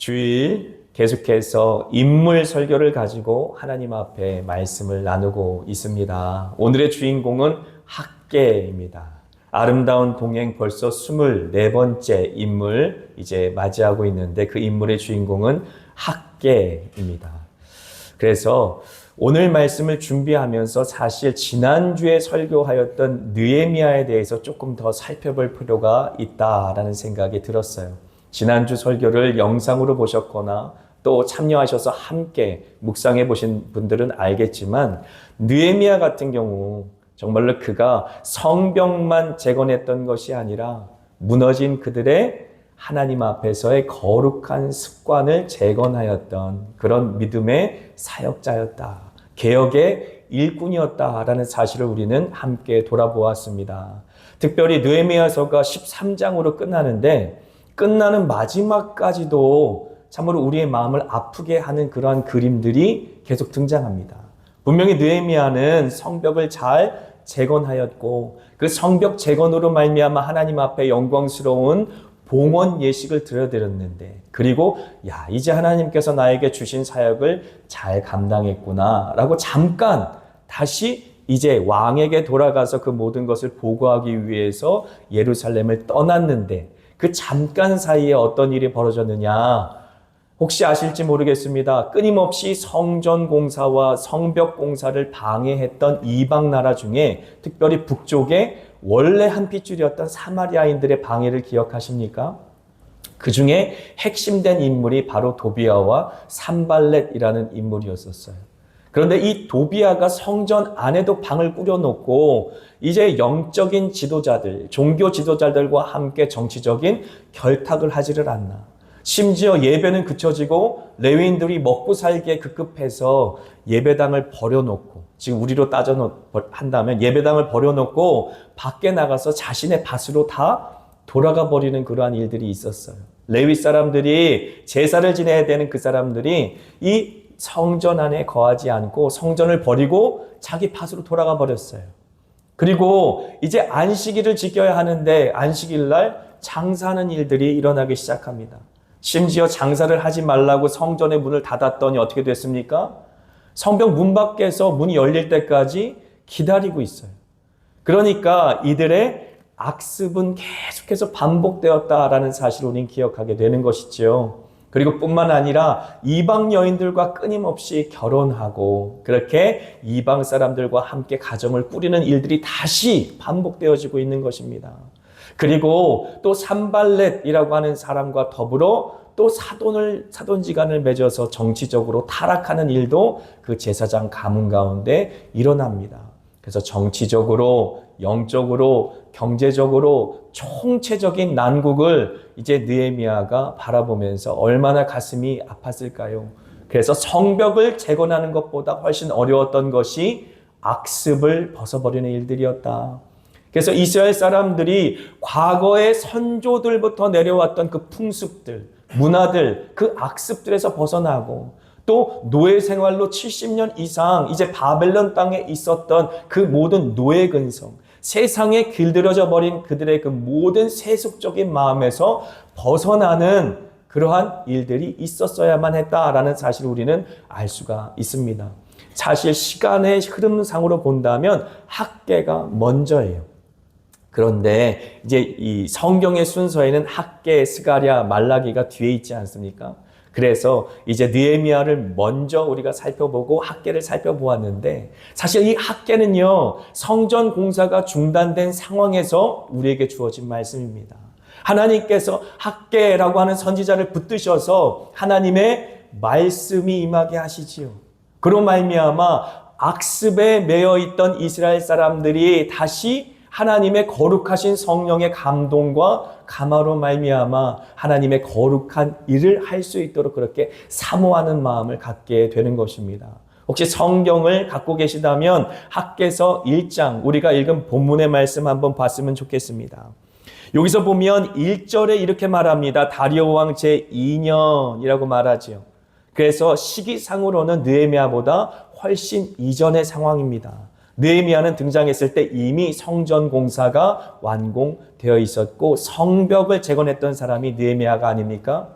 주일 계속해서 인물 설교를 가지고 하나님 앞에 말씀을 나누고 있습니다. 오늘의 주인공은 학개입니다. 아름다운 동행 벌써 24번째 인물 이제 맞이하고 있는데 그 인물의 주인공은 학개입니다. 그래서 오늘 말씀을 준비하면서 사실 지난주에 설교하였던 느헤미야에 대해서 조금 더 살펴볼 필요가 있다라는 생각이 들었어요. 지난주 설교를 영상으로 보셨거나 또 참여하셔서 함께 묵상해 보신 분들은 알겠지만 느헤미야 같은 경우 정말로 그가 성벽만 재건했던 것이 아니라 무너진 그들의 하나님 앞에서의 거룩한 습관을 재건하였던 그런 믿음의 사역자였다. 개혁의 일꾼이었다라는 사실을 우리는 함께 돌아보았습니다. 특별히 느헤미야서가 13장으로 끝나는데 끝나는 마지막까지도 참으로 우리의 마음을 아프게 하는 그러한 그림들이 계속 등장합니다. 분명히 느헤미야는 성벽을 잘 재건하였고 그 성벽 재건으로 말미암아 하나님 앞에 영광스러운 봉헌 예식을 드려드렸는데 그리고 이제 하나님께서 나에게 주신 사역을 잘 감당했구나 라고 잠깐 다시 이제 왕에게 돌아가서 그 모든 것을 보고하기 위해서 예루살렘을 떠났는데 그 잠깐 사이에 어떤 일이 벌어졌느냐? 혹시 아실지 모르겠습니다. 끊임없이 성전 공사와 성벽 공사를 방해했던 이방 나라 중에 특별히 북쪽에 원래 한 핏줄이었던 사마리아인들의 방해를 기억하십니까? 그 중에 핵심된 인물이 바로 도비아와 산발렛이라는 인물이었었어요. 그런데 이 도비아가 성전 안에도 방을 꾸려놓고 이제 영적인 지도자들, 종교 지도자들과 함께 정치적인 결탁을 하지를 않나. 심지어 예배는 그쳐지고 레위인들이 먹고 살기에 급급해서 예배당을 버려놓고 지금 우리로 한다면 예배당을 버려놓고 밖에 나가서 자신의 밭으로 다 돌아가 버리는 그러한 일들이 있었어요. 레위 사람들이 제사를 지내야 되는 그 사람들이 이 성전 안에 거하지 않고 성전을 버리고 자기 밭으로 돌아가 버렸어요. 그리고 이제 안식일을 지켜야 하는데 안식일 날 장사하는 일들이 일어나기 시작합니다. 심지어 장사를 하지 말라고 성전의 문을 닫았더니 어떻게 됐습니까? 성벽 문 밖에서 문이 열릴 때까지 기다리고 있어요. 그러니까 이들의 악습은 계속해서 반복되었다라는 사실을 우리는 기억하게 되는 것이죠. 그리고 뿐만 아니라 이방 여인들과 끊임없이 결혼하고 그렇게 이방 사람들과 함께 가정을 꾸리는 일들이 다시 반복되어지고 있는 것입니다. 그리고 또 산발렛이라고 하는 사람과 더불어 또 사돈지간을 맺어서 정치적으로 타락하는 일도 그 제사장 가문 가운데 일어납니다. 그래서 정치적으로, 영적으로, 경제적으로 총체적인 난국을 이제 느헤미야가 바라보면서 얼마나 가슴이 아팠을까요? 그래서 성벽을 재건하는 것보다 훨씬 어려웠던 것이 악습을 벗어버리는 일들이었다. 그래서 이스라엘 사람들이 과거의 선조들부터 내려왔던 그 풍습들, 문화들, 그 악습들에서 벗어나고 또 노예 생활로 70년 이상 이제 바벨론 땅에 있었던 그 모든 노예 근성, 세상에 길들여져 버린 그들의 그 모든 세속적인 마음에서 벗어나는 그러한 일들이 있었어야만 했다라는 사실을 우리는 알 수가 있습니다. 사실 시간의 흐름상으로 본다면 학개가 먼저예요. 그런데 이제 이 성경의 순서에는 학개, 스가랴, 말라기가 뒤에 있지 않습니까? 그래서 이제 느헤미야를 먼저 우리가 살펴보고 학개를 살펴보았는데 사실 이 학개는요 성전 공사가 중단된 상황에서 우리에게 주어진 말씀입니다. 하나님께서 학개라고 하는 선지자를 붙드셔서 하나님의 말씀이 임하게 하시지요. 그로 말미암아 악습에 매여 있던 이스라엘 사람들이 다시 하나님의 거룩하신 성령의 감동과 감화로 말미암아 하나님의 거룩한 일을 할 수 있도록 그렇게 사모하는 마음을 갖게 되는 것입니다. 혹시 성경을 갖고 계시다면 학개서 1장 우리가 읽은 본문의 말씀 한번 봤으면 좋겠습니다. 여기서 보면 1절에 이렇게 말합니다. 다리오 왕 제2년이라고 말하죠. 그래서 시기상으로는 느헤미야보다 훨씬 이전의 상황입니다. 느헤미야는 등장했을 때 이미 성전 공사가 완공되어 있었고 성벽을 재건했던 사람이 느헤미야가 아닙니까?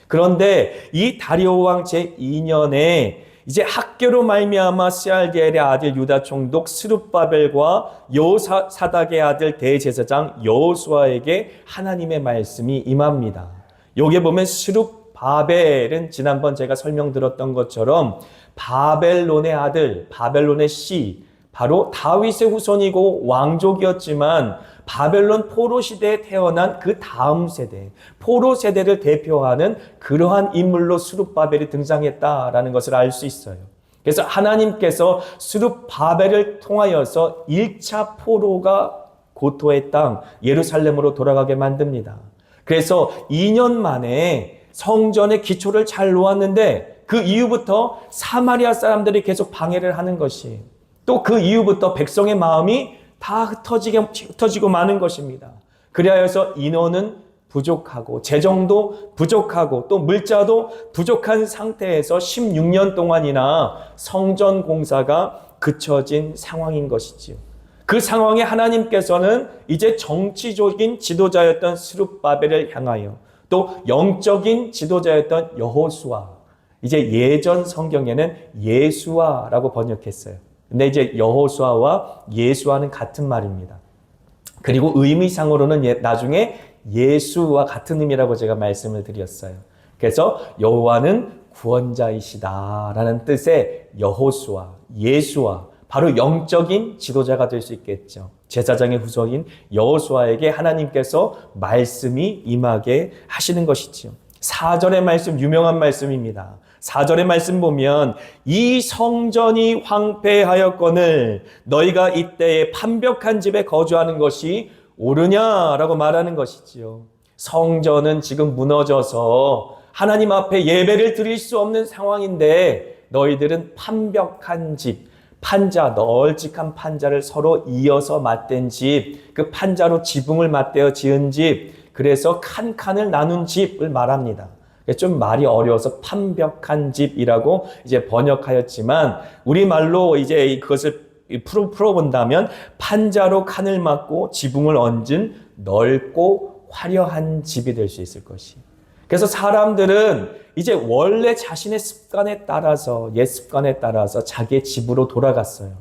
그런데 이 다리오 왕 제2년에 이제 학교로 말미암아 스알디엘의 아들 유다 총독 스룹바벨과 여호사닥의 아들 대제사장 여호수아에게 하나님의 말씀이 임합니다. 여기에 보면 스룹바벨은 지난번 제가 설명드렸던 것처럼 바벨론의 아들, 바벨론의 씨, 바로 다윗의 후손이고 왕족이었지만 바벨론 포로 시대에 태어난 그 다음 세대, 포로 세대를 대표하는 그러한 인물로 스룹바벨이 등장했다라는 것을 알 수 있어요. 그래서 하나님께서 스룹바벨을 통하여서 1차 포로가 고토의 땅 예루살렘으로 돌아가게 만듭니다. 그래서 2년 만에 성전의 기초를 잘 놓았는데 그 이후부터 사마리아 사람들이 계속 방해를 하는 것이, 또 그 이후부터 백성의 마음이 다 흩어지고 마는 것입니다. 그리하여서 인원은 부족하고 재정도 부족하고 또 물자도 부족한 상태에서 16년 동안이나 성전 공사가 그쳐진 상황인 것이지요. 그 상황에 하나님께서는 이제 정치적인 지도자였던 스룹바벨을 향하여 또 영적인 지도자였던 여호수아, 이제 예전 성경에는 예수아라고 번역했어요. 근데 이제 여호수아와 예수아는 같은 말입니다. 그리고 의미상으로는 나중에 예수와 같은 의미라고 제가 말씀을 드렸어요. 그래서 여호와는 구원자이시다라는 뜻의 여호수아, 예수아, 바로 영적인 지도자가 될 수 있겠죠. 제사장의 후손인 여호수아에게 하나님께서 말씀이 임하게 하시는 것이지요. 4절의 말씀, 유명한 말씀입니다. 4절의 말씀 보면 이 성전이 황폐하였거늘 너희가 이때에 판벽한 집에 거주하는 것이 옳으냐라고 말하는 것이지요. 성전은 지금 무너져서 하나님 앞에 예배를 드릴 수 없는 상황인데 너희들은 판벽한 집, 판자, 널찍한 판자를 서로 이어서 맞댄 집, 그 판자로 지붕을 맞대어 지은 집, 그래서 칸칸을 나눈 집을 말합니다. 좀 말이 어려워서 판벽한 집이라고 이제 번역하였지만 우리말로 이제 그것을 풀어본다면 판자로 칸을 막고 지붕을 얹은 넓고 화려한 집이 될 수 있을 것이. 그래서 사람들은 이제 원래 자신의 습관에 따라서, 옛 습관에 따라서 자기의 집으로 돌아갔어요.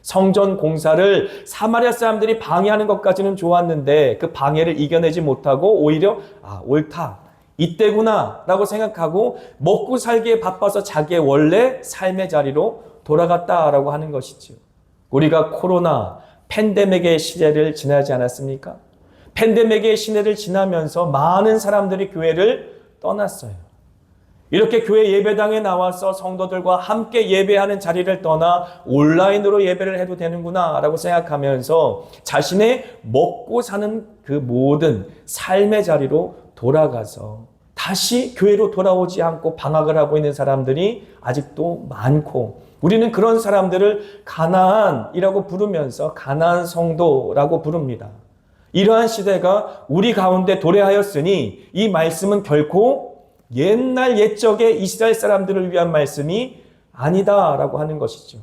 성전 공사를 사마리아 사람들이 방해하는 것까지는 좋았는데 그 방해를 이겨내지 못하고 오히려 옳다, 이때구나 라고 생각하고 먹고 살기에 바빠서 자기의 원래 삶의 자리로 돌아갔다라고 하는 것이죠. 우리가 코로나 팬데믹의 시대를 지나지 않았습니까? 팬데믹의 시대를 지나면서 많은 사람들이 교회를 떠났어요. 이렇게 교회 예배당에 나와서 성도들과 함께 예배하는 자리를 떠나 온라인으로 예배를 해도 되는구나 라고 생각하면서 자신의 먹고 사는 그 모든 삶의 자리로 돌아가서 다시 교회로 돌아오지 않고 방학을 하고 있는 사람들이 아직도 많고, 우리는 그런 사람들을 가나안이라고 부르면서 가나안 성도라고 부릅니다. 이러한 시대가 우리 가운데 도래하였으니 이 말씀은 결코 옛날 옛적의 이스라엘 사람들을 위한 말씀이 아니다라고 하는 것이죠.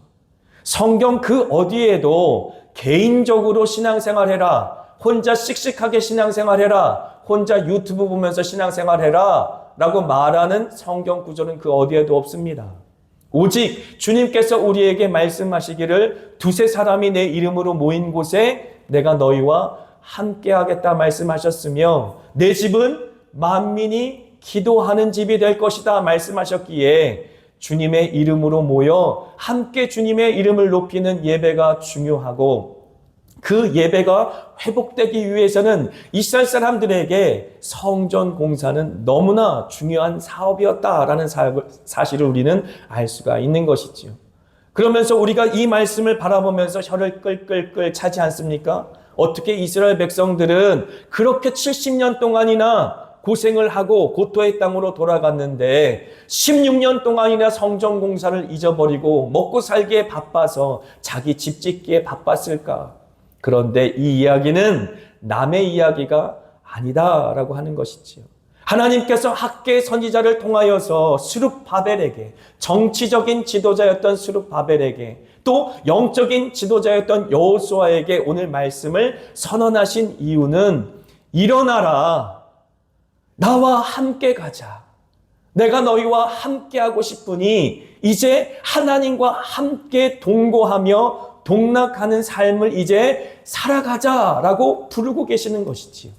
성경 그 어디에도 개인적으로 신앙생활해라, 혼자 씩씩하게 신앙생활해라, 혼자 유튜브 보면서 신앙생활해라 라고 말하는 성경 구절은 그 어디에도 없습니다. 오직 주님께서 우리에게 말씀하시기를 두세 사람이 내 이름으로 모인 곳에 내가 너희와 함께 하겠다 말씀하셨으며 내 집은 만민이 기도하는 집이 될 것이다 말씀하셨기에 주님의 이름으로 모여 함께 주님의 이름을 높이는 예배가 중요하고, 그 예배가 회복되기 위해서는 이스라엘 사람들에게 성전 공사는 너무나 중요한 사업이었다라는 사실을 우리는 알 수가 있는 것이지요. 그러면서 우리가 이 말씀을 바라보면서 혀를 끌끌끌 차지 않습니까? 어떻게 이스라엘 백성들은 그렇게 70년 동안이나 고생을 하고 고토의 땅으로 돌아갔는데 16년 동안이나 성전 공사를 잊어버리고 먹고 살기에 바빠서 자기 집 짓기에 바빴을까? 그런데 이 이야기는 남의 이야기가 아니다라고 하는 것이지요. 하나님께서 학계 선지자를 통하여서 스룹바벨에게, 정치적인 지도자였던 스룹바벨에게, 또 영적인 지도자였던 여호수아에게 오늘 말씀을 선언하신 이유는 일어나라, 나와 함께 가자, 내가 너희와 함께하고 싶으니 이제 하나님과 함께 동거하며 동락하는 삶을 이제 살아가자라고 부르고 계시는 것이지요.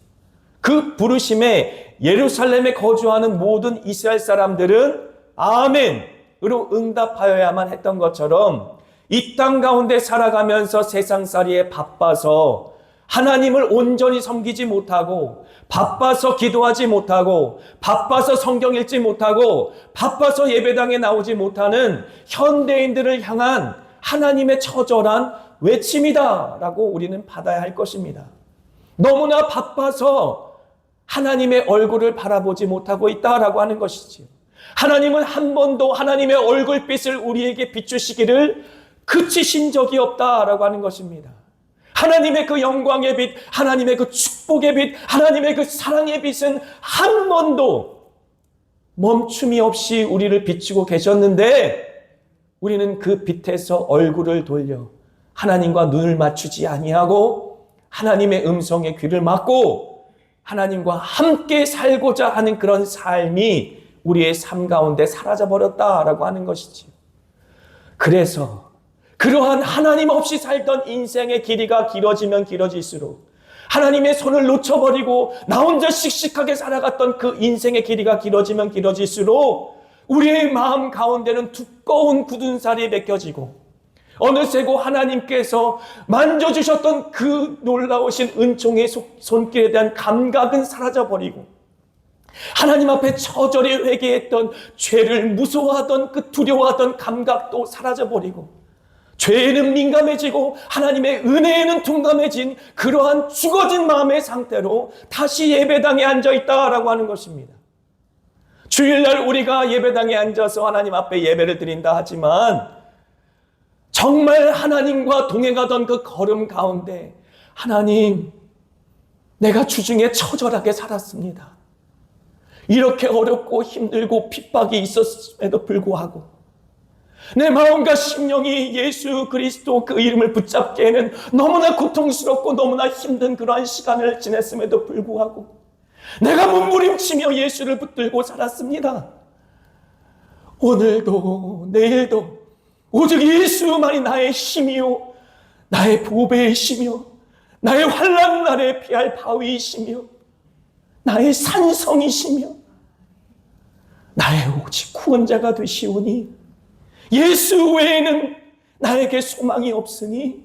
그 부르심에 예루살렘에 거주하는 모든 이스라엘 사람들은 아멘으로 응답하여야만 했던 것처럼 이 땅 가운데 살아가면서 세상살이에 바빠서 하나님을 온전히 섬기지 못하고, 바빠서 기도하지 못하고, 바빠서 성경 읽지 못하고, 바빠서 예배당에 나오지 못하는 현대인들을 향한 하나님의 처절한 외침이다라고 우리는 받아야 할 것입니다. 너무나 바빠서 하나님의 얼굴을 바라보지 못하고 있다라고 하는 것이지요. 하나님은 한 번도 하나님의 얼굴빛을 우리에게 비추시기를 그치신 적이 없다라고 하는 것입니다. 하나님의 그 영광의 빛, 하나님의 그 축복의 빛, 하나님의 그 사랑의 빛은 한 번도 멈춤이 없이 우리를 비추고 계셨는데, 우리는 그 빛에서 얼굴을 돌려 하나님과 눈을 맞추지 아니하고 하나님의 음성에 귀를 막고 하나님과 함께 살고자 하는 그런 삶이 우리의 삶 가운데 사라져버렸다라고 하는 것이지요. 그래서 그러한 하나님 없이 살던 인생의 길이가 길어지면 길어질수록, 하나님의 손을 놓쳐버리고 나 혼자 씩씩하게 살아갔던 그 인생의 길이가 길어지면 길어질수록 우리의 마음 가운데는 두꺼운 굳은 살이 벗겨지고, 어느새고 하나님께서 만져주셨던 그 놀라우신 은총의 손길에 대한 감각은 사라져버리고, 하나님 앞에 처절히 회개했던, 죄를 무서워하던 그 두려워하던 감각도 사라져버리고, 죄에는 민감해지고 하나님의 은혜에는 둔감해진 그러한 죽어진 마음의 상태로 다시 예배당에 앉아있다라고 하는 것입니다. 주일날 우리가 예배당에 앉아서 하나님 앞에 예배를 드린다 하지만, 정말 하나님과 동행하던 그 걸음 가운데, 하나님, 내가 주중에 처절하게 살았습니다. 이렇게 어렵고 힘들고 핍박이 있었음에도 불구하고 내 마음과 심령이 예수 그리스도 그 이름을 붙잡기에는 너무나 고통스럽고 너무나 힘든 그러한 시간을 지냈음에도 불구하고 내가 몸부림치며 예수를 붙들고 살았습니다. 오늘도 내일도 오직 예수만이 나의 힘이요, 나의 보배이시며, 나의 환난 날에 피할 바위이시며, 나의 산성이시며, 나의 오직 구원자가 되시오니 예수 외에는 나에게 소망이 없으니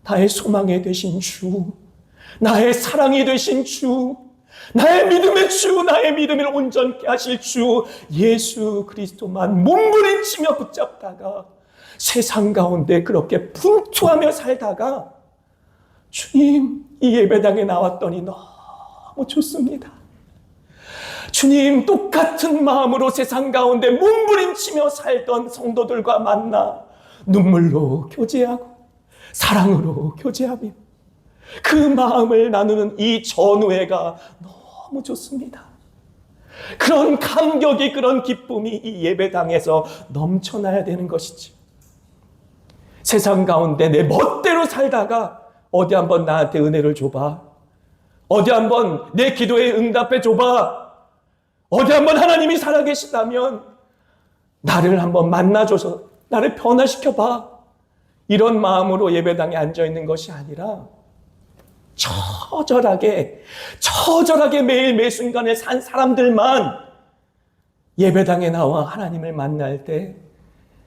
나의 소망이 되신 주, 나의 사랑이 되신 주, 나의 믿음의 주, 나의 믿음을 온전케 하실 주 예수 그리스도만 몸부림치며 붙잡다가 세상 가운데 그렇게 분투하며 살다가 주님, 이 예배당에 나왔더니 너무 좋습니다. 주님, 똑같은 마음으로 세상 가운데 몸부림치며 살던 성도들과 만나 눈물로 교제하고 사랑으로 교제하며 그 마음을 나누는 이 전우회가 너무 좋습니다. 그런 감격이, 그런 기쁨이 이 예배당에서 넘쳐나야 되는 것이지. 세상 가운데 내 멋대로 살다가 어디 한번 나한테 은혜를 줘봐, 어디 한번 내 기도에 응답해 줘봐, 어디 한번 하나님이 살아계시다면 나를 한번 만나줘서 나를 변화시켜봐, 이런 마음으로 예배당에 앉아있는 것이 아니라 처절하게 매일 매 순간에 산 사람들만 예배당에 나와 하나님을 만날 때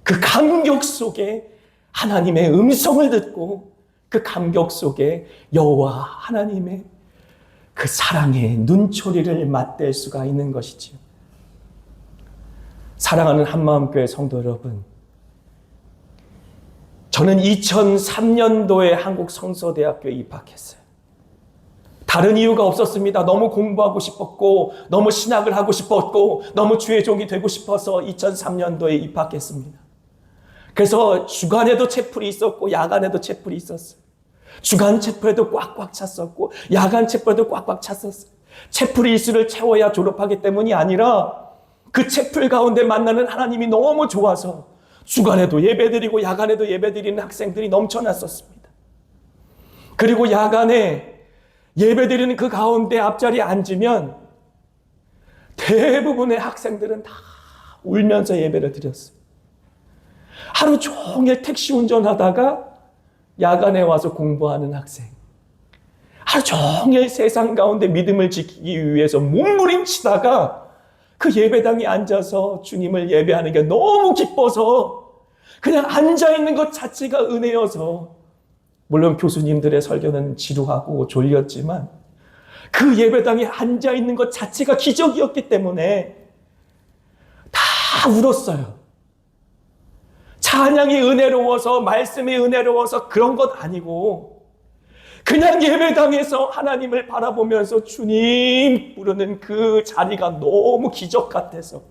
그 감격 속에 하나님의 음성을 듣고 그 감격 속에 여호와 하나님의 그 사랑의 눈초리를 맞댈 수가 있는 것이지요. 사랑하는 한마음교회 성도 여러분, 저는 2003년도에 한국성서대학교에 입학했어요. 다른 이유가 없었습니다. 너무 공부하고 싶었고, 너무 신학을 하고 싶었고, 너무 주의 종이 되고 싶어서 2003년도에 입학했습니다. 그래서 주간에도 채플이 있었고 야간에도 채플이 있었어요. 주간 채플에도 꽉꽉 찼었고 야간 채플에도 꽉꽉 찼었어요. 채플 일수를 채워야 졸업하기 때문이 아니라 그 채플 가운데 만나는 하나님이 너무 좋아서 주간에도 예배드리고 야간에도 예배드리는 학생들이 넘쳐났었습니다. 그리고 야간에 예배드리는 그 가운데 앞자리에 앉으면 대부분의 학생들은 다 울면서 예배를 드렸어요. 하루 종일 택시 운전하다가 야간에 와서 공부하는 학생, 하루 종일 세상 가운데 믿음을 지키기 위해서 몸부림치다가 그 예배당에 앉아서 주님을 예배하는 게 너무 기뻐서 그냥 앉아있는 것 자체가 은혜여서, 물론 교수님들의 설교는 지루하고 졸렸지만 그 예배당에 앉아있는 것 자체가 기적이었기 때문에 다 울었어요. 찬양이 은혜로워서, 말씀이 은혜로워서 그런 것 아니고 그냥 예배당에서 하나님을 바라보면서 주님 부르는 그 자리가 너무 기적 같아서,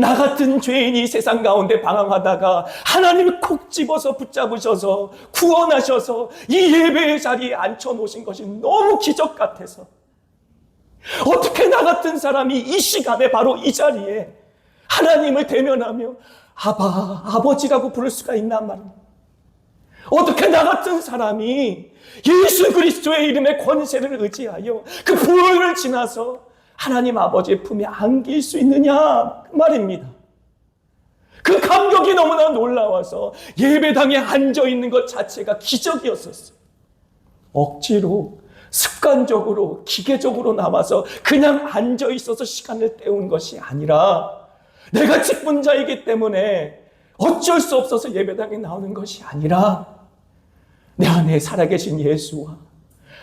나 같은 죄인이 세상 가운데 방황하다가 하나님이 콕 집어서 붙잡으셔서 구원하셔서 이 예배의 자리에 앉혀놓으신 것이 너무 기적 같아서, 어떻게 나 같은 사람이 이 시간에 바로 이 자리에 하나님을 대면하며 아버지라고 부를 수가 있단 말입니다. 어떻게 나 같은 사람이 예수 그리스도의 이름의 권세를 의지하여 그 부활을 지나서 하나님 아버지의 품에 안길 수 있느냐 그 말입니다. 그 감격이 너무나 놀라워서 예배당에 앉아있는 것 자체가 기적이었었어요. 억지로 습관적으로 기계적으로 나와서 그냥 앉아있어서 시간을 때운 것이 아니라, 내가 직분자이기 때문에 어쩔 수 없어서 예배당에 나오는 것이 아니라, 내 안에 살아계신 예수와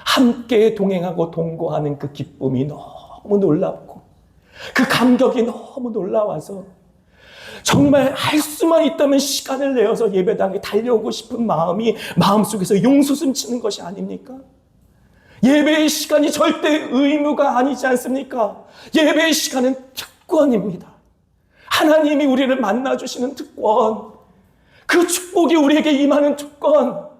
함께 동행하고 동거하는 그 기쁨이 너무 놀랍고 그 감격이 너무 놀라워서 정말 할 수만 있다면 시간을 내어서 예배당에 달려오고 싶은 마음이 마음속에서 용솟음 치는 것이 아닙니까? 예배의 시간이 절대 의무가 아니지 않습니까? 예배의 시간은 특권입니다. 하나님이 우리를 만나주시는 특권, 그 축복이 우리에게 임하는 특권,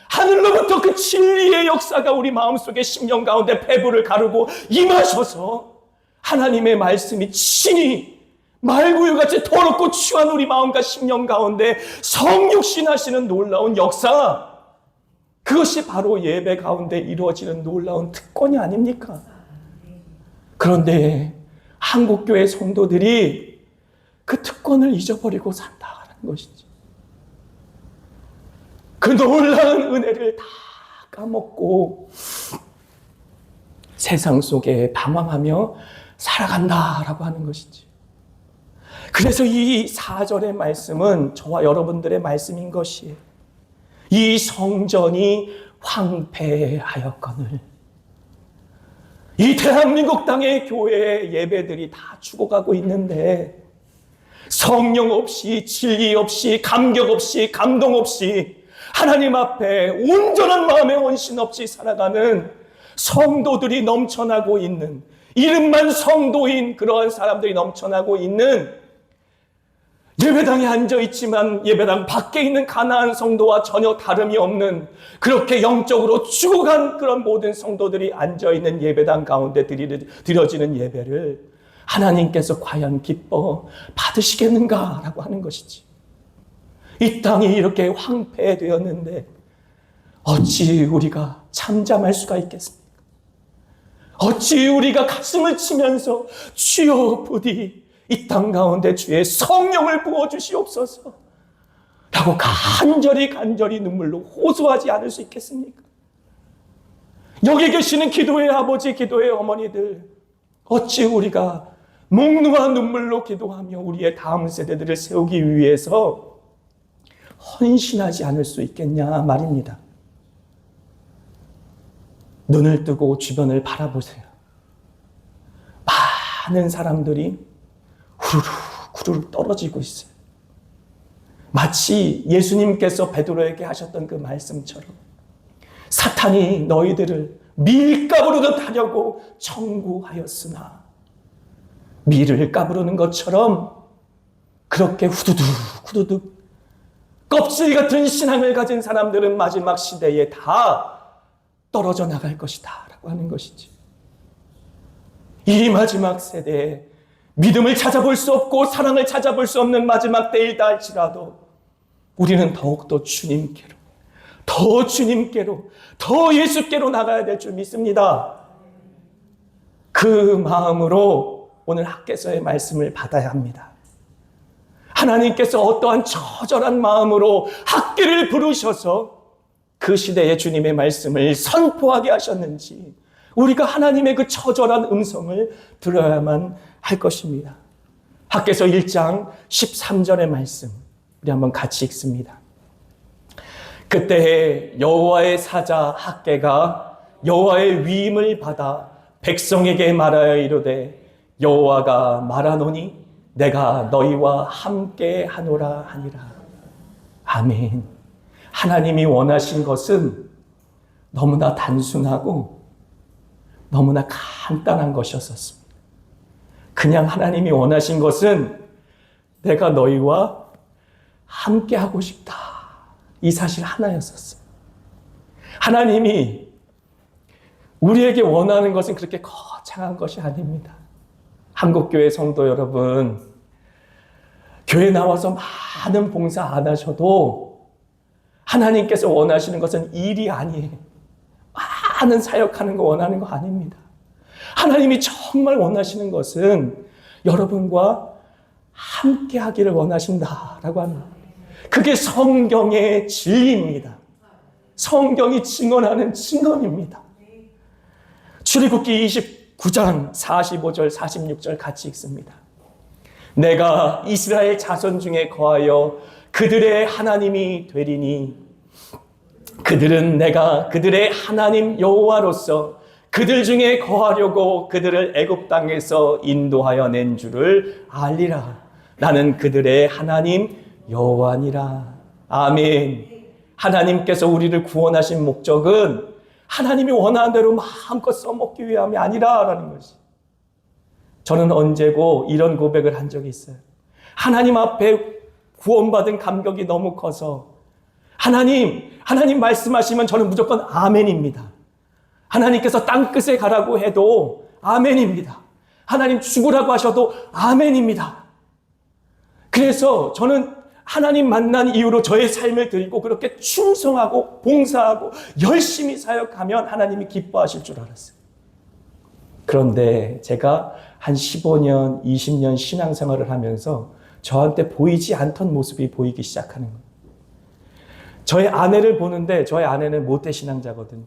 하늘로부터 그 진리의 역사가 우리 마음속에 심령 가운데 배부를 가르고 임하셔서 하나님의 말씀이 친히 말구유같이 더럽고 추한 우리 마음과 심령 가운데 성육신하시는 놀라운 역사, 그것이 바로 예배 가운데 이루어지는 놀라운 특권이 아닙니까? 그런데 한국교회 성도들이 그 특권을 잊어버리고 산다는 것이지. 그 놀라운 은혜를 다 까먹고 세상 속에 방황하며 살아간다라고 하는 것이지. 그래서 이 4절의 말씀은 저와 여러분들의 말씀인 것이에요. 이 성전이 황폐하였거늘. 이 대한민국 땅의 교회의 예배들이 다 죽어가고 있는데, 성령 없이, 진리 없이, 감격 없이, 감동 없이 하나님 앞에 온전한 마음의 헌신 없이 살아가는 성도들이 넘쳐나고 있는, 이름만 성도인 그러한 사람들이 넘쳐나고 있는, 예배당에 앉아있지만 예배당 밖에 있는 가나안 성도와 전혀 다름이 없는, 그렇게 영적으로 죽어간 그런 모든 성도들이 앉아있는 예배당 가운데 드려지는 예배를 하나님께서 과연 기뻐 받으시겠는가라고 하는 것이지. 이 땅이 이렇게 황폐되었는데 어찌 우리가 잠잠할 수가 있겠습니까? 어찌 우리가 가슴을 치면서 주여 부디 이 땅 가운데 주의 성령을 부어주시옵소서 라고 간절히 눈물로 호소하지 않을 수 있겠습니까? 여기 계시는 기도의 아버지, 기도의 어머니들, 어찌 우리가 목놓아 눈물로 기도하며 우리의 다음 세대들을 세우기 위해서 헌신하지 않을 수 있겠냐 말입니다. 눈을 뜨고 주변을 바라보세요. 많은 사람들이 후루룩 떨어지고 있어요. 마치 예수님께서 베드로에게 하셨던 그 말씀처럼 사탄이 너희들을 밀가부르듯 하려고 청구하였으나, 밀을 까부르는 것처럼 그렇게 후두둑 껍질 같은 신앙을 가진 사람들은 마지막 시대에 다 떨어져 나갈 것이다 라고 하는 것이지. 이 마지막 세대에 믿음을 찾아볼 수 없고 사랑을 찾아볼 수 없는 마지막 때이다 할지라도 우리는 더욱더 주님께로, 더 예수께로 나가야 될 줄 믿습니다. 그 마음으로 오늘 학개서의 말씀을 받아야 합니다. 하나님께서 어떠한 처절한 마음으로 학개를 부르셔서 그 시대에 주님의 말씀을 선포하게 하셨는지 우리가 하나님의 그 처절한 음성을 들어야만 할 것입니다. 학개서 1장 13절의 말씀 우리 한번 같이 읽습니다. 그때 여호와의 사자 학개가 여호와의 위임을 받아 백성에게 말하여 이르되 여호와가 말하노니 내가 너희와 함께 하노라 하니라. 아멘. 하나님이 원하신 것은 너무나 단순하고 너무나 간단한 것이었습니다. 그냥 하나님이 원하신 것은 내가 너희와 함께 하고 싶다. 이 사실 하나였었어요. 하나님이 우리에게 원하는 것은 그렇게 거창한 것이 아닙니다. 한국교회 성도 여러분, 교회 나와서 많은 봉사 안 하셔도 하나님께서 원하시는 것은 일이 아니에요. 많은 사역하는 거 원하는 거 아닙니다. 하나님이 정말 원하시는 것은 여러분과 함께 하기를 원하신다라고 합니다. 그게 성경의 진리입니다. 성경이 증언하는 증언입니다. 출애굽기 29장 45절 46절 같이 읽습니다. 내가 이스라엘 자손 중에 거하여 그들의 하나님이 되리니 그들은 내가 그들의 하나님 여호와로서 그들 중에 거하려고 그들을 애굽 땅에서 인도하여 낸 줄을 알리라. 나는 그들의 하나님 여호와니라. 아멘. 하나님께서 우리를 구원하신 목적은 하나님이 원하는 대로 마음껏 써먹기 위함이 아니라라는 것이. 저는 언제고 이런 고백을 한 적이 있어요. 하나님 앞에 구원받은 감격이 너무 커서 하나님 말씀하시면 저는 무조건 아멘입니다. 하나님께서 땅끝에 가라고 해도 아멘입니다. 하나님 죽으라고 하셔도 아멘입니다. 그래서 저는 하나님 만난 이후로 저의 삶을 드리고 그렇게 충성하고 봉사하고 열심히 사역하면 하나님이 기뻐하실 줄 알았어요. 그런데 제가 한 15년, 20년 신앙생활을 하면서 저한테 보이지 않던 모습이 보이기 시작하는 거예요. 저의 아내를 보는데 저의 아내는 모태신앙자거든요.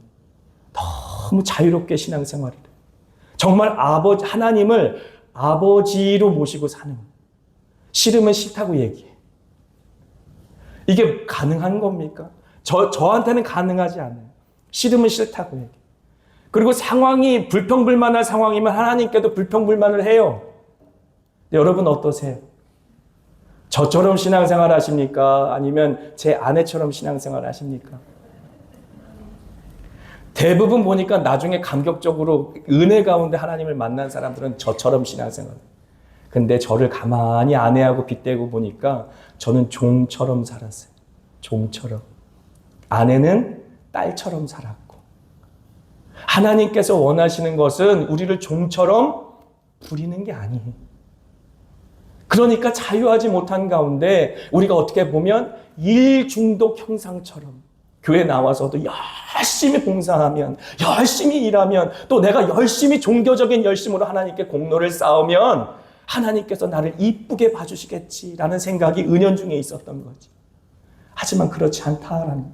너무 자유롭게 신앙생활을 해요. 정말 하나님을 아버지로 모시고 사는 거예요. 싫으면 싫다고 얘기해. 이게 가능한 겁니까? 저한테는 가능하지 않아요. 싫으면 싫다고 얘기해. 그리고 상황이 불평불만할 상황이면 하나님께도 불평불만을 해요. 여러분 어떠세요? 저처럼 신앙생활 하십니까? 아니면 제 아내처럼 신앙생활 하십니까? 대부분 보니까 나중에 감격적으로 은혜 가운데 하나님을 만난 사람들은 저처럼 신앙생활. 근데 저를 가만히 아내하고 빗대고 보니까 저는 종처럼 살았어요. 종처럼. 아내는 딸처럼 살았고. 하나님께서 원하시는 것은 우리를 종처럼 부리는 게 아니에요. 그러니까 자유하지 못한 가운데 우리가 어떻게 보면 일 중독 형상처럼 교회 나와서도 열심히 봉사하면, 열심히 일하면, 또 내가 열심히 종교적인 열심으로 하나님께 공로를 쌓으면 하나님께서 나를 이쁘게 봐주시겠지라는 생각이 은연중에 있었던 거지. 하지만 그렇지 않다라는,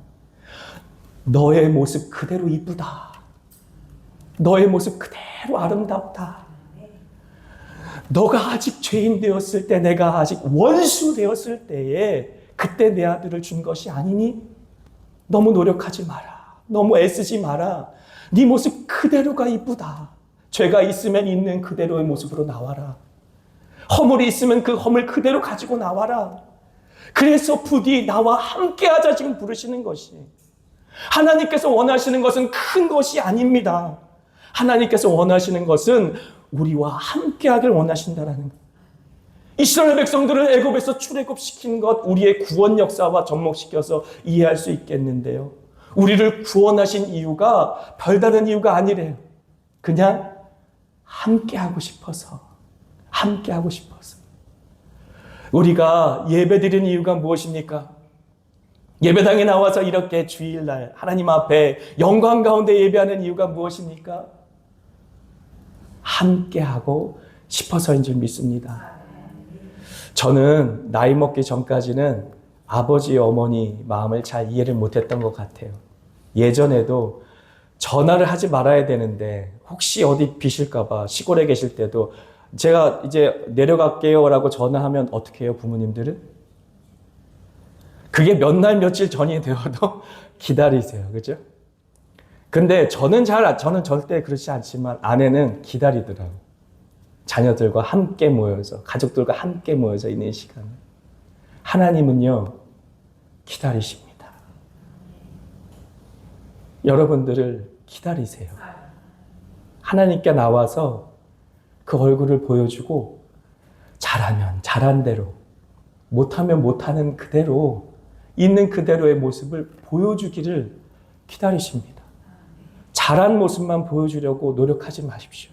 너의 모습 그대로 이쁘다. 너의 모습 그대로 아름답다. 너가 아직 죄인 되었을 때, 내가 아직 원수 되었을 때에 그때 내 아들을 준 것이 아니니? 너무 노력하지 마라. 너무 애쓰지 마라. 네 모습 그대로가 이쁘다. 죄가 있으면 있는 그대로의 모습으로 나와라. 허물이 있으면 그 허물 그대로 가지고 나와라. 그래서 부디 나와 함께하자 지금 부르시는 것이. 하나님께서 원하시는 것은 큰 것이 아닙니다. 하나님께서 원하시는 것은 우리와 함께하길 원하신다라는 것. 이스라엘 백성들을 애굽에서 출애굽시킨 것, 우리의 구원 역사와 접목시켜서 이해할 수 있겠는데요. 우리를 구원하신 이유가 별다른 이유가 아니래요. 그냥 함께하고 싶어서. 함께하고 싶어서. 우리가 예배드리는 이유가 무엇입니까? 예배당에 나와서 이렇게 주일날 하나님 앞에 영광 가운데 예배하는 이유가 무엇입니까? 함께하고 싶어서인 줄 믿습니다. 저는 나이 먹기 전까지는 아버지, 어머니 마음을 잘 이해를 못했던 것 같아요. 예전에도 전화를 하지 말아야 되는데 혹시 어디 비실까봐 시골에 계실 때도 제가 이제 내려갈게요 라고 전화하면 어떻게 해요, 부모님들은? 그게 몇 날 며칠 전이 되어도 기다리세요. 그죠? 근데 저는 절대 그렇지 않지만 아내는 기다리더라고요. 자녀들과 함께 모여서, 가족들과 함께 모여서 있는 시간을. 하나님은요, 기다리십니다. 여러분들을 기다리세요. 하나님께 나와서 그 얼굴을 보여주고, 잘하면 잘한 대로, 못하면 못하는 그대로, 있는 그대로의 모습을 보여주기를 기다리십니다. 잘한 모습만 보여주려고 노력하지 마십시오.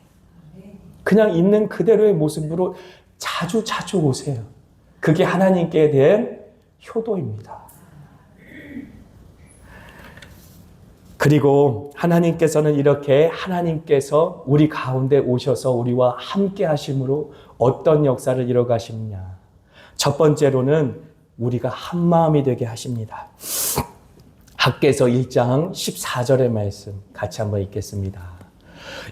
그냥 있는 그대로의 모습으로 자주 오세요. 그게 하나님께 대한 효도입니다. 그리고 하나님께서는 이렇게 하나님께서 우리 가운데 오셔서 우리와 함께 하심으로 어떤 역사를 이뤄가시느냐. 첫 번째로는 우리가 한 마음이 되게 하십니다. 학개서 1장 14절의 말씀 같이 한번 읽겠습니다.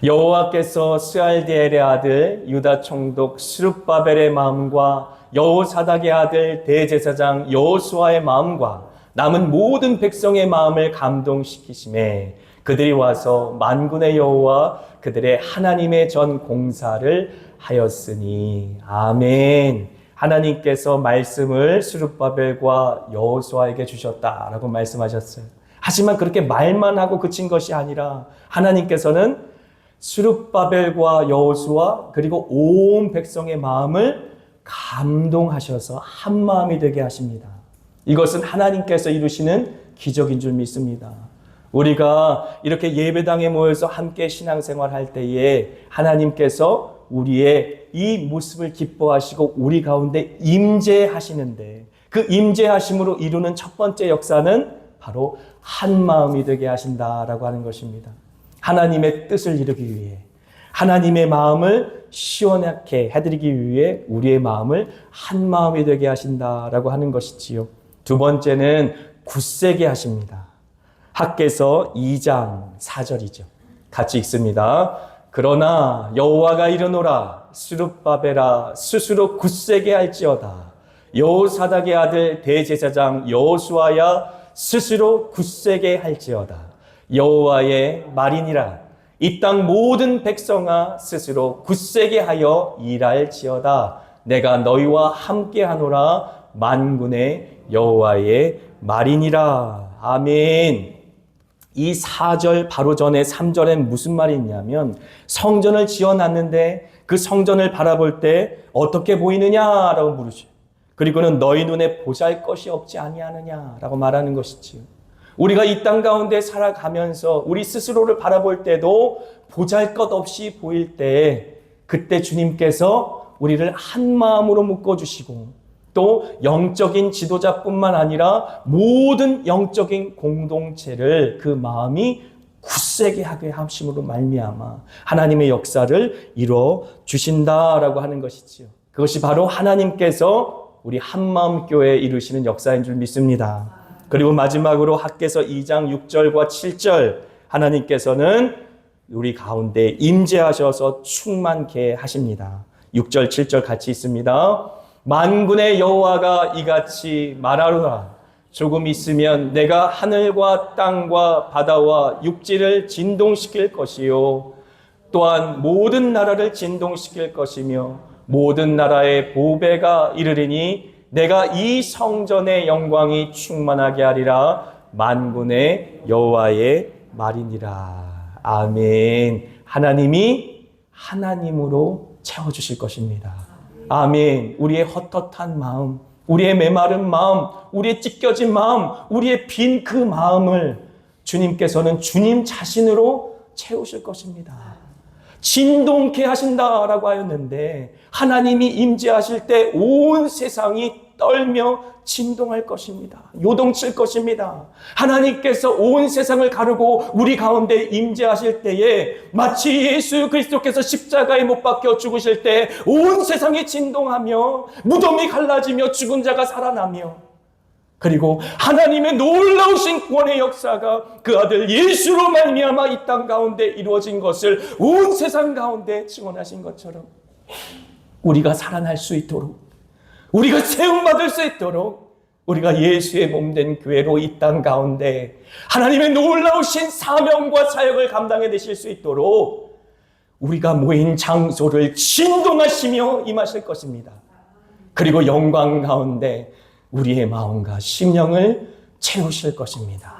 여호와께서 스알디엘의 아들 유다 총독 스룹바벨의 마음과 여호사닥의 아들 대제사장 여호수아의 마음과 남은 모든 백성의 마음을 감동시키심에 그들이 와서 만군의 여호와 그들의 하나님의 전 공사를 하였으니. 아멘. 하나님께서 말씀을 스룹바벨과 여호수아에게 주셨다라고 말씀하셨어요. 하지만 그렇게 말만 하고 그친 것이 아니라 하나님께서는 스룹바벨과 여호수아 그리고 온 백성의 마음을 감동하셔서 한 마음이 되게 하십니다. 이것은 하나님께서 이루시는 기적인 줄 믿습니다. 우리가 이렇게 예배당에 모여서 함께 신앙생활할 때에 하나님께서 우리의 이 모습을 기뻐하시고 우리 가운데 임재하시는데 그 임재하심으로 이루는 첫 번째 역사는 바로 한 마음이 되게 하신다라고 하는 것입니다. 하나님의 뜻을 이루기 위해 하나님의 마음을 시원하게 해드리기 위해 우리의 마음을 한 마음이 되게 하신다라고 하는 것이지요. 두 번째는 굳세게 하십니다. 학개서 2장 4절이죠. 같이 읽습니다. 그러나 여호와가 이르노라 스룹바벨아 스스로 굳세게 할지어다. 여호사닥의 아들 대제사장 여호수아야 스스로 굳세게 할지어다. 여호와의 말이니라. 이 땅 모든 백성아 스스로 굳세게 하여 일할지어다. 내가 너희와 함께하노라. 만군의 여호와의 말이니라. 아멘. 이 4절 바로 전에 3절엔 무슨 말이 있냐면 성전을 지어놨는데 그 성전을 바라볼 때 어떻게 보이느냐라고 물으셔요. 그리고는 너희 눈에 보잘것이 없지 아니하느냐라고 말하는 것이지요. 우리가 이 땅 가운데 살아가면서 우리 스스로를 바라볼 때도 보잘것 없이 보일 때 그때 주님께서 우리를 한 마음으로 묶어주시고 또 영적인 지도자뿐만 아니라 모든 영적인 공동체를 그 마음이 굳세게 하게 하심으로 말미암아 하나님의 역사를 이루어 주신다라고 하는 것이지요. 그것이 바로 하나님께서 우리 한마음 교회에 이루시는 역사인 줄 믿습니다. 그리고 마지막으로 학개서 2장 6절과 7절 하나님께서는 우리 가운데 임재하셔서 충만케 하십니다. 6절 7절 같이 있습니다. 만군의 여호와가 이같이 말하노라. 조금 있으면 내가 하늘과 땅과 바다와 육지를 진동시킬 것이요 또한 모든 나라를 진동시킬 것이며 모든 나라의 보배가 이르리니 내가 이 성전의 영광이 충만하게 하리라. 만군의 여호와의 말이니라. 아멘. 하나님이 하나님으로 채워주실 것입니다. 아멘. 우리의 헛헛한 마음, 우리의 메마른 마음, 우리의 찢겨진 마음, 우리의 빈 그 마음을 주님께서는 주님 자신으로 채우실 것입니다. 진동케 하신다라고 하였는데 하나님이 임재하실 때 온 세상이 떨며 진동할 것입니다. 요동칠 것입니다. 하나님께서 온 세상을 가르고 우리 가운데 임재하실 때에 마치 예수 그리스도께서 십자가에 못 박혀 죽으실 때 온 세상이 진동하며 무덤이 갈라지며 죽은 자가 살아나며 그리고 하나님의 놀라우신 구원의 역사가 그 아들 예수로 말미암아 이 땅 가운데 이루어진 것을 온 세상 가운데 증언하신 것처럼 우리가 살아날 수 있도록 우리가 세움받을 수 있도록 우리가 예수의 몸된 교회로 이 땅 가운데 하나님의 놀라우신 사명과 사역을 감당해내실 수 있도록 우리가 모인 장소를 진동하시며 임하실 것입니다. 그리고 영광 가운데 우리의 마음과 심령을 채우실 것입니다.